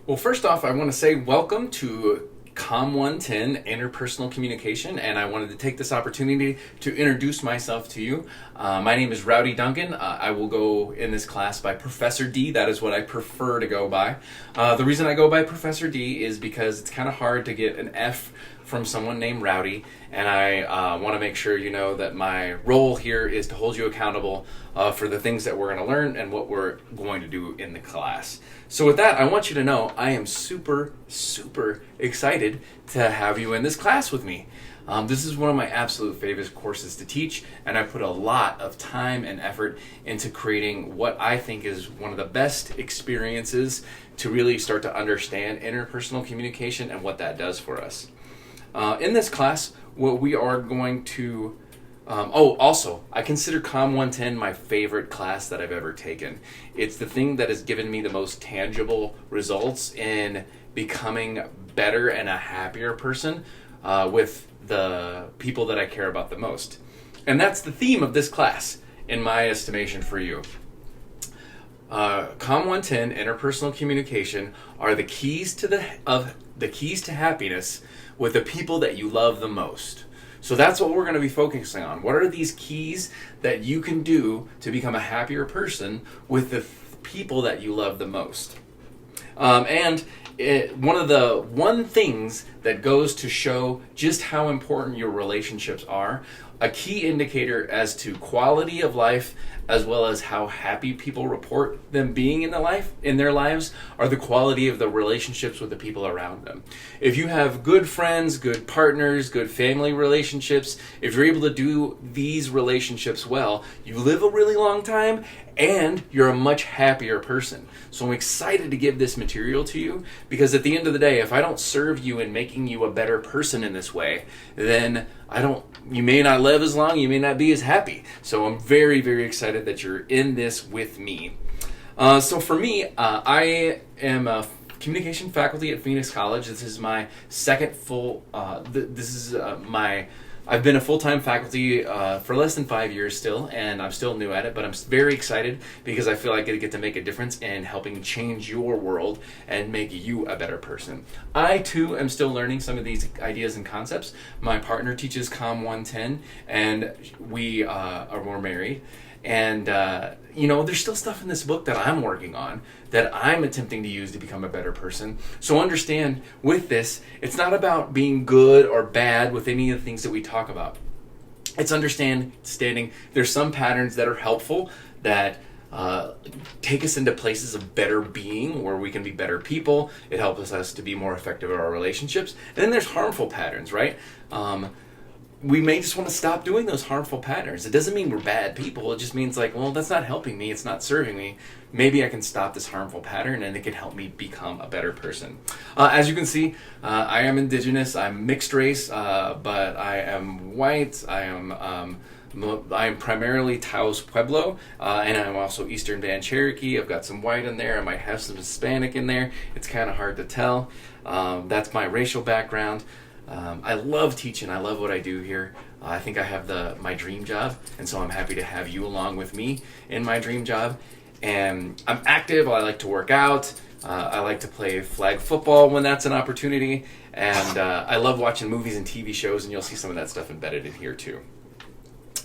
Well, first off, I want to say welcome to COM110 Interpersonal Communication, and I wanted to take this opportunity to introduce myself to you. My name is Rowdy Duncan. I will go in this class by Professor D. That is what I prefer to go by. The reason I go by Professor D is because it's kind of hard to get an F from someone named Rowdy, and I want to make sure you know that my role here is to hold you accountable for the things that we're going to learn and what we're going to do in the class. So with that, I want you to know I am super excited to have you in this class with me. This is one of my absolute favorite courses to teach, and I put a lot of time and effort into creating what I think is one of the best experiences to really start to understand interpersonal communication and what that does for us. In this class, what we are going to also, I consider COM110 my favorite class that I've ever taken. It's the thing that has given me the most tangible results in becoming better and a happier person with the people that I care about the most. And that's the theme of this class, in my estimation, for you. COM110 Interpersonal Communication are the keys to happiness with the people that you love the most. So that's what we're going to be focusing on. What are these keys that you can do to become a happier person with the people that you love the most? One of the things that goes to show just how important your relationships are, a key indicator as to quality of life as well as how happy people report them being in their lives, are the quality of the relationships with the people around them. If you have good friends, good partners, good family relationships, if you're able to do these relationships well, you live a really long time and you're a much happier person. So I'm excited to give this material to you because at the end of the day, if I don't serve you in making you a better person in this way, then you may not live as long, you may not be as happy. So I'm very excited that you're in this with me. So for me, I am a communication faculty at Phoenix College. This is my second I've been a full-time faculty for less than 5 years still, and I'm still new at it, but I'm very excited because I feel like I get to make a difference in helping change your world and make you a better person. I, too, am still learning some of these ideas and concepts. My partner teaches COM110, and we're married. And, there's still stuff in this book that I'm working on that I'm attempting to use to become a better person. So understand, with this, it's not about being good or bad with any of the things that we talk about. It's understanding there's some patterns that are helpful that take us into places of better being where we can be better people. It helps us to be more effective in our relationships. And then there's harmful patterns, right? We may just want to stop doing those harmful patterns. It doesn't mean we're bad people. It just means that's not helping me. It's not serving me. Maybe I can stop this harmful pattern and it can help me become a better person. As you can see, I am indigenous. I'm mixed race, but I am white. I am primarily Taos Pueblo, and I'm also Eastern Band Cherokee. I've got some white in there. I might have some Hispanic in there. It's kind of hard to tell. That's my racial background. I love teaching. I love what I do here. I think I have my dream job, and so I'm happy to have you along with me in my dream job. And I'm active. I like to work out. I like to play flag football when that's an opportunity. And I love watching movies and TV shows, and you'll see some of that stuff embedded in here too.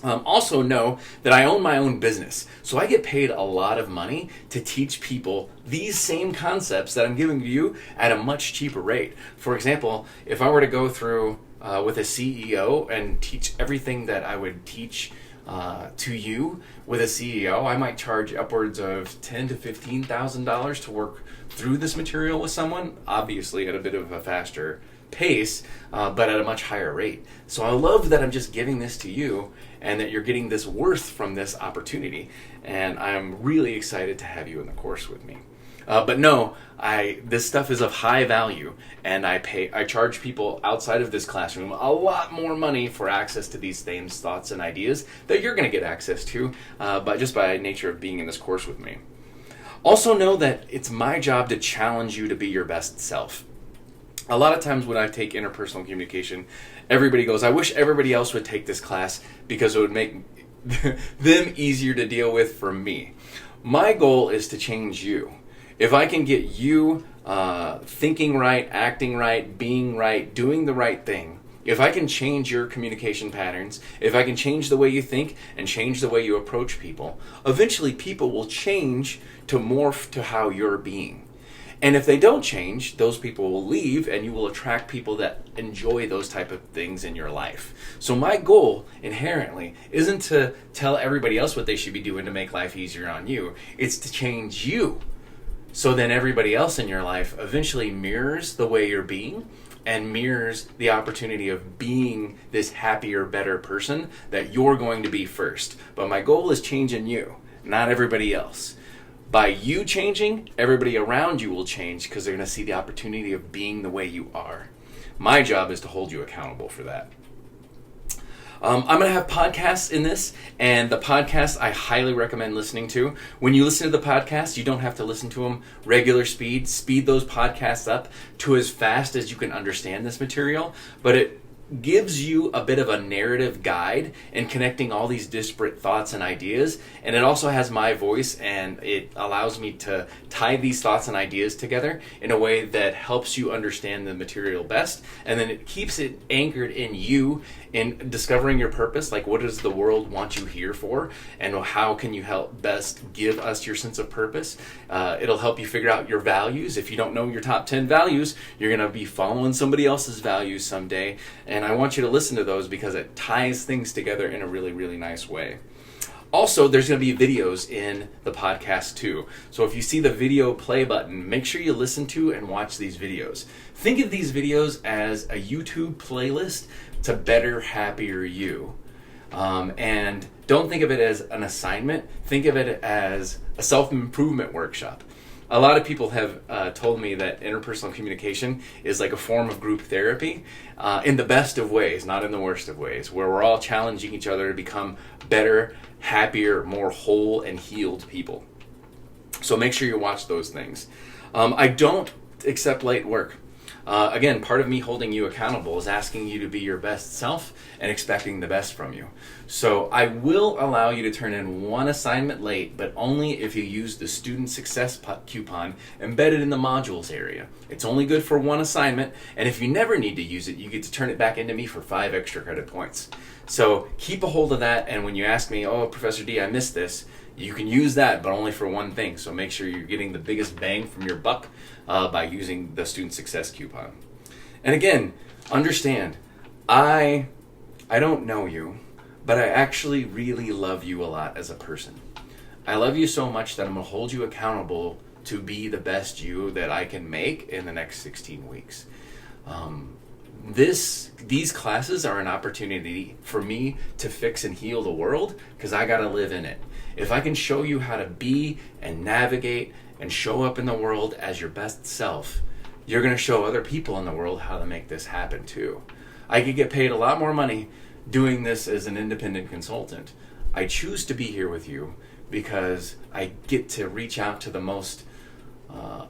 Also know that I own my own business, so I get paid a lot of money to teach people these same concepts that I'm giving you at a much cheaper rate. For example, if I were to go through with a CEO and teach everything that I would teach to you with a CEO, I might charge upwards of $10,000 to $15,000 to work through this material with someone, obviously at a bit of a faster pace, but at a much higher rate. So I love that I'm just giving this to you and that you're getting this worth from this opportunity. And I'm really excited to have you in the course with me. But no, this stuff is of high value, and I charge people outside of this classroom a lot more money for access to these same thoughts and ideas that you're going to get access to, but just by nature of being in this course with me. Also know that it's my job to challenge you to be your best self. A lot of times when I take interpersonal communication, everybody goes, I wish everybody else would take this class because it would make them easier to deal with for me. My goal is to change you. If I can get you thinking right, acting right, being right, doing the right thing, if I can change your communication patterns, if I can change the way you think and change the way you approach people, eventually people will change to morph to how you're being. And if they don't change, those people will leave and you will attract people that enjoy those type of things in your life. So my goal inherently isn't to tell everybody else what they should be doing to make life easier on you. It's to change you. So then everybody else in your life eventually mirrors the way you're being and mirrors the opportunity of being this happier, better person that you're going to be first. But my goal is changing you, not everybody else. By you changing, everybody around you will change because they're going to see the opportunity of being the way you are. My job is to hold you accountable for that. I'm going to have podcasts in this, and the podcast I highly recommend listening to. When you listen to the podcast, you don't have to listen to them regular speed. Speed those podcasts up to as fast as you can understand this material, but it gives you a bit of a narrative guide in connecting all these disparate thoughts and ideas, and it also has my voice, and it allows me to tie these thoughts and ideas together in a way that helps you understand the material best, and then it keeps it anchored in you in discovering your purpose, like what does the world want you here for, and how can you help best give us your sense of purpose. It'll help you figure out your values. If you don't know your top 10 values, you're going to be following somebody else's values someday, and I want you to listen to those because it ties things together in a really, really nice way. Also, there's going to be videos in the podcast too. So if you see the video play button, make sure you listen to and watch these videos. Think of these videos as a YouTube playlist to better, happier you. And don't think of it as an assignment. Think of it as a self-improvement workshop. A lot of people have told me that interpersonal communication is like a form of group therapy in the best of ways, not in the worst of ways, where we're all challenging each other to become better, happier, more whole and healed people. So make sure you watch those things. I don't accept late work. Again, part of me holding you accountable is asking you to be your best self and expecting the best from you. So I will allow you to turn in one assignment late, but only if you use the student success coupon embedded in the modules area. It's only good for one assignment, and if you never need to use it, you get to turn it back into me for 5 extra credit points. So keep a hold of that, and when you ask me, oh, Professor D, I missed this, you can use that, but only for one thing. So make sure you're getting the biggest bang from your buck by using the student success coupon. And again, understand, I don't know you, but I actually really love you a lot as a person. I love you so much that I'm going to hold you accountable to be the best you that I can make in the next 16 weeks. These classes are an opportunity for me to fix and heal the world because I got to live in it. If I can show you how to be and navigate and show up in the world as your best self, you're going to show other people in the world how to make this happen too. I could get paid a lot more money doing this as an independent consultant. I choose to be here with you because I get to reach out to the most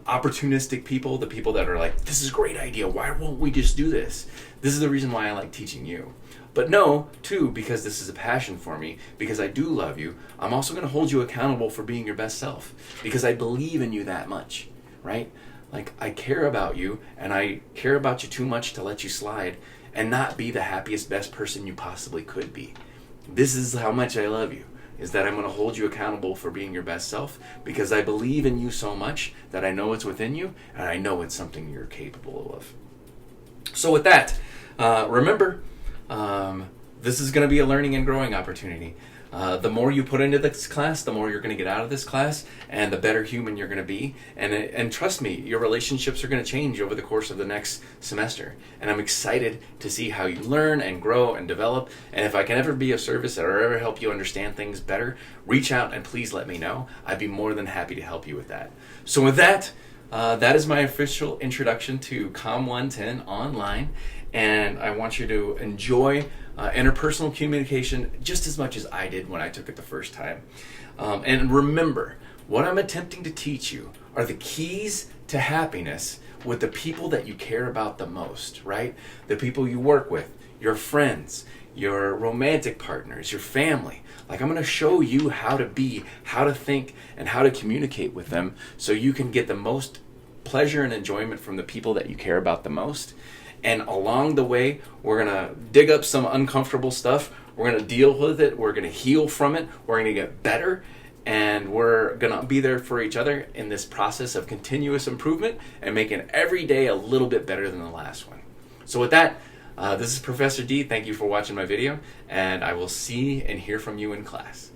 opportunistic people, the people that are like, this is a great idea, why won't we just do this? This is the reason why I like teaching you. But no, too, because this is a passion for me, because I do love you, I'm also going to hold you accountable for being your best self, because I believe in you that much, right? Like, I care about you, and I care about you too much to let you slide and not be the happiest, best person you possibly could be. This is how much I love you, is that I'm going to hold you accountable for being your best self, because I believe in you so much that I know it's within you, and I know it's something you're capable of. So with that, remember, this is going to be a learning and growing opportunity. The more you put into this class, the more you're going to get out of this class, and the better human you're going to be. And trust me, your relationships are going to change over the course of the next semester. And I'm excited to see how you learn and grow and develop. And if I can ever be of service or ever help you understand things better, reach out and please let me know. I'd be more than happy to help you with that. So with that, that is my official introduction to COM110 online. And I want you to enjoy interpersonal communication just as much as I did when I took it the first time. And remember, what I'm attempting to teach you are the keys to happiness with the people that you care about the most, right? The people you work with, your friends, your romantic partners, your family. Like, I'm going to show you how to be, how to think, and how to communicate with them so you can get the most pleasure and enjoyment from the people that you care about the most. And along the way, we're going to dig up some uncomfortable stuff. We're going to deal with it. We're going to heal from it. We're going to get better. And we're going to be there for each other in this process of continuous improvement and making every day a little bit better than the last one. So with that, this is Professor D. Thank you for watching my video, and I will see and hear from you in class.